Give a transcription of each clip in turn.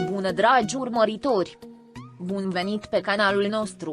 Bună dragi urmăritori! Bun venit pe canalul nostru!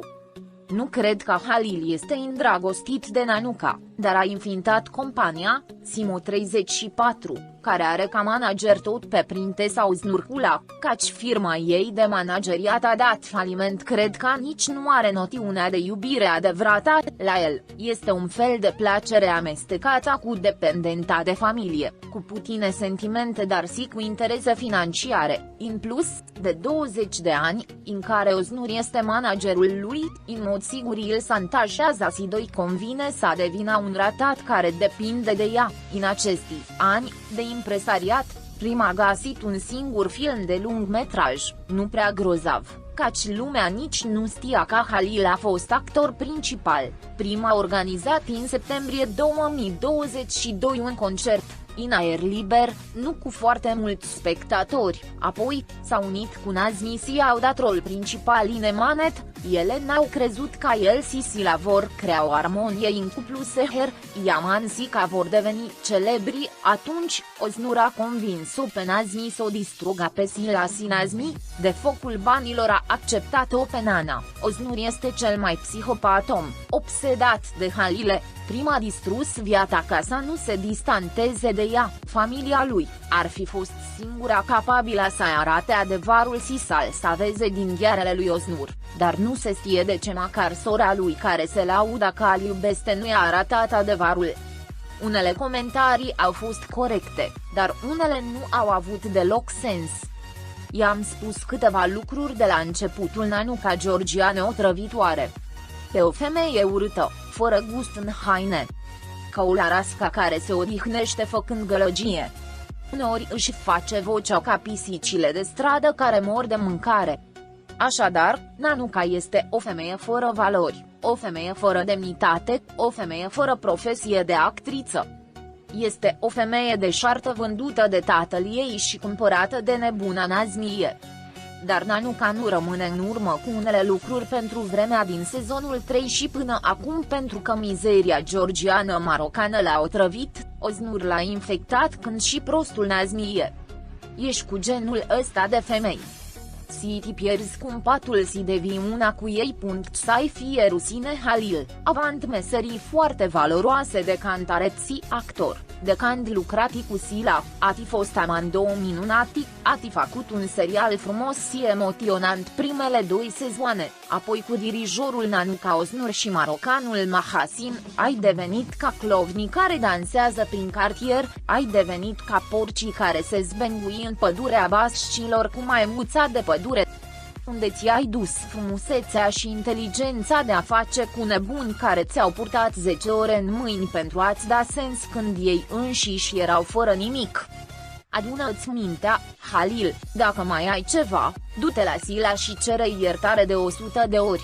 Nu cred că Halil este îndrăgostit de Nanuca, dar a înființat compania, Simo34, care are ca manager tot pe Printesa Oznurcula, căci firma ei de manageriat a dat faliment. Cred că nici nu are noțiunea de iubire adevărată la el, este un fel de plăcere amestecată cu dependenta de familie, cu puține sentimente dar și cu interese financiare, în plus, de 20 de ani, în care Oznur este managerul lui, în mod sigur el șantajează și doi convine să devină un ratat care depinde de ea. În acesti ani de impresariat, prima a găsit un singur film de lung metraj, nu prea grozav, căci lumea nici nu știa că Halil a fost actor principal. Prima a organizat în septembrie 2022 un concert, în aer liber, nu cu foarte mulți spectatori, apoi, s-a unit cu Nazmi și au dat rol principal în Emanet. Ele n-au crezut că el și Sila vor crea o armonie în cuplu seher, Yaman și că vor deveni celebri. Atunci, Oznur a convins-o pe Nazmi să o distrugă pe Sila și Nazmi, de focul banilor a acceptat-o pe Nana. Oznur este cel mai psihopat om, obsedat de Halile. Prima distrus viața ca să nu se distanteze de ea. Familia lui ar fi fost singura capabilă să arate adevărul și să-l salveze din ghearele lui Oznur, dar nu se știe de ce măcar sora lui care se laudă că îl iubește nu i-a arătat adevărul. Unele comentarii au fost corecte, dar unele nu au avut deloc sens. I-am spus câteva lucruri de la începutul Nanuca Georgiane otrăvitoare. Pe o femeie urâtă, fără gust în haine. Ca o larasca care se odihnește făcând gălăgie. Uneori își face vocea ca pisicile de stradă care mor de mâncare. Așadar, Nanuca este o femeie fără valori, o femeie fără demnitate, o femeie fără profesie de actriță. Este o femeie deșartă vândută de tatăl ei și cumpărată de nebuna Nazmie. Dar Nanuca nu rămâne în urmă cu unele lucruri pentru vremea din sezonul 3 și până acum, pentru că mizeria georgiană marocană l-a otrăvit, Oznur l-a infectat când și prostul Nazmie. Ești cu genul ăsta de femei. Si ti pierzi cumpatul si devii una cu ei. Să-i fie rusine Halil, având meserii foarte valoroase de cantaret și actor, de când lucrati cu Sila, ati fost amandou minunati, ati făcut un serial frumos și emoționant primele 2 sezoane, apoi cu dirijorul Nanuca Oznur și marocanul Mahasin, ai devenit ca clovnii care dansează prin cartier, ai devenit ca porcii care se zbengui în pădurea bascilor cu maimuța de pădure. Unde ți-ai dus frumusețea și inteligența de a face cu nebuni care ți-au purtat 10 ore în mâini pentru a-ți da sens când ei înșiși erau fără nimic? Adună-ți mintea, Halil, dacă mai ai ceva, du-te la Sila și cere iertare de 100 de ori.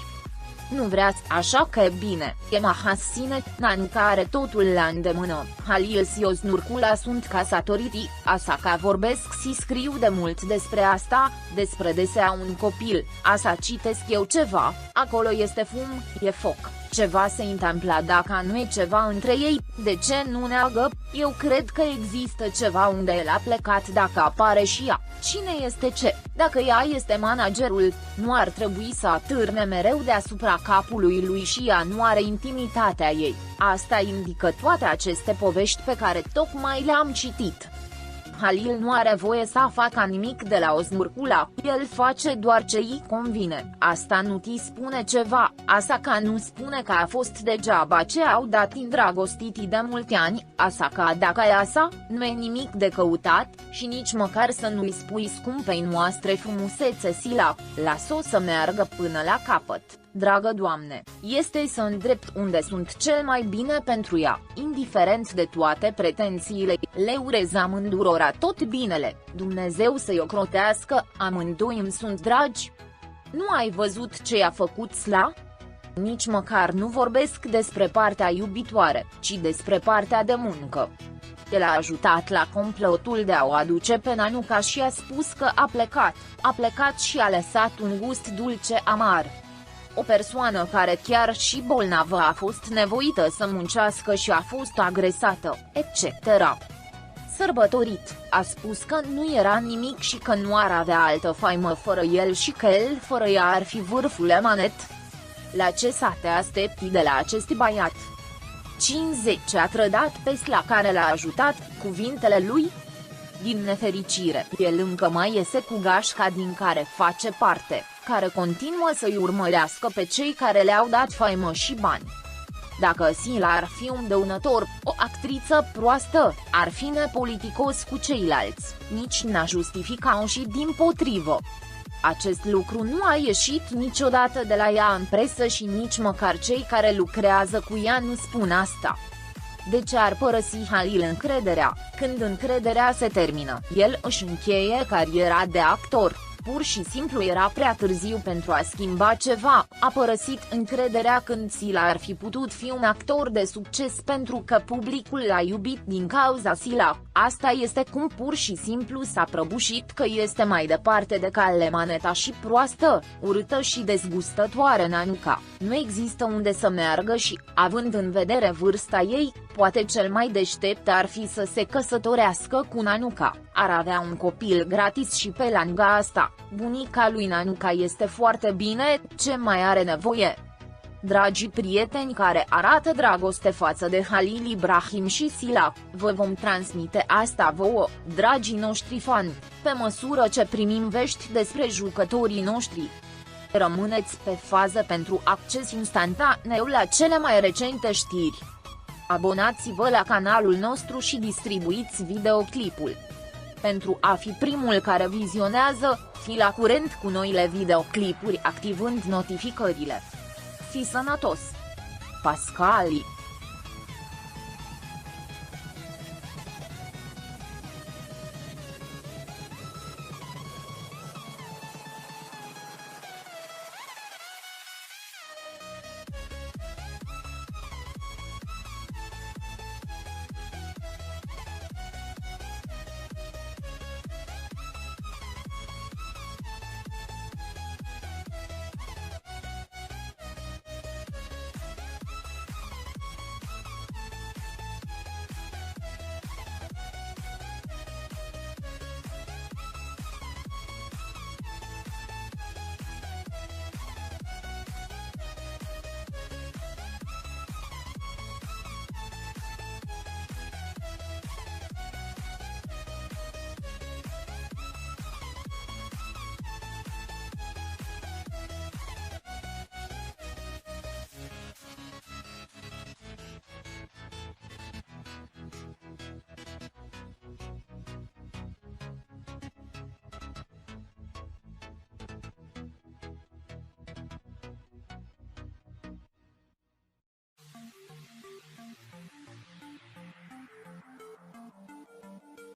Nu vreați, așa că e bine, e Mahasine. Nanuca are totul la îndemână. Halil și Oznurcula sunt căsătoriți, așa că vorbesc și scriu de mult despre asta, despre desea un copil, așa citesc eu ceva, acolo este fum, e foc. Ceva se întâmplă dacă nu e ceva între ei, de ce nu neagă? Eu cred că există ceva unde el a plecat dacă apare și ea. Cine este ce? Dacă ea este managerul, nu ar trebui să atârne mereu deasupra capului lui și ea nu are intimitatea ei. Asta indică toate aceste povești pe care tocmai le-am citit. Halil nu are voie să facă nimic de la Oznurcula, el face doar ce îi convine. Asta nu ti spune ceva, asta că nu spune că a fost degeaba ce au dat îndrăgostitii de mulți ani, așa că dacă e asta, nu e nimic de căutat, și nici măcar să nu-i spui scumpei noastre frumusețe Sila, las-o să meargă până la capăt. Dragă Doamne, este să îndrept unde sunt cel mai bine pentru ea, indiferent de toate pretențiile, le urez amândurora tot binele, Dumnezeu să-i ocrotească, amândoi îmi sunt dragi. Nu ai văzut ce i-a făcut Sla? Nici măcar nu vorbesc despre partea iubitoare, ci despre partea de muncă. El a ajutat la complotul de a o aduce pe Nanuca și a spus că a plecat și a lăsat un gust dulce amar. O persoană care chiar și bolnavă a fost nevoită să muncească și a fost agresată, etc. sărbătorit, a spus că nu era nimic și că nu ar avea altă faimă fără el și că el fără ea ar fi vârful emanet. La ce să te aștepti de la acest băiat? 50 a trădat pe la care l-a ajutat, cuvintele lui? Din nefericire, el încă mai iese cu gașca din care face parte, care continuă să-i urmărească pe cei care le-au dat faimă și bani. Dacă Sila ar fi un dăunător, o actriță proastă, ar fi nepoliticos cu ceilalți, nici n-a justifica-o și dimpotrivă. Acest lucru nu a ieșit niciodată de la ea în presă și nici măcar cei care lucrează cu ea nu spun asta. De ce ar părăsi Halil încrederea, când încrederea se termină? El își încheie cariera de actor. Pur și simplu era prea târziu pentru a schimba ceva, a părăsit încrederea când Sila ar fi putut fi un actor de succes pentru că publicul l-a iubit din cauza Sila, asta este cum pur și simplu s-a prăbușit că este mai departe de Calemaneta și proastă, urâtă și dezgustătoare Nanuca, nu există unde să meargă și, având în vedere vârsta ei, poate cel mai deștept ar fi să se căsătorească cu Nanuca, ar avea un copil gratis și pe lângă asta, bunica lui Nanuca este foarte bine, ce mai are nevoie? Dragii prieteni care arată dragoste față de Halil Ibrahim și Sila, vă vom transmite asta vouă, dragii noștri fani, pe măsură ce primim vești despre jucătorii noștri. Rămâneți pe fază pentru acces instantaneu la cele mai recente știri. Abonați-vă la canalul nostru și distribuiți videoclipul. Pentru a fi primul care vizionează, fi la curent cu noile videoclipuri activând notificările. Fii sănătos! Pascali.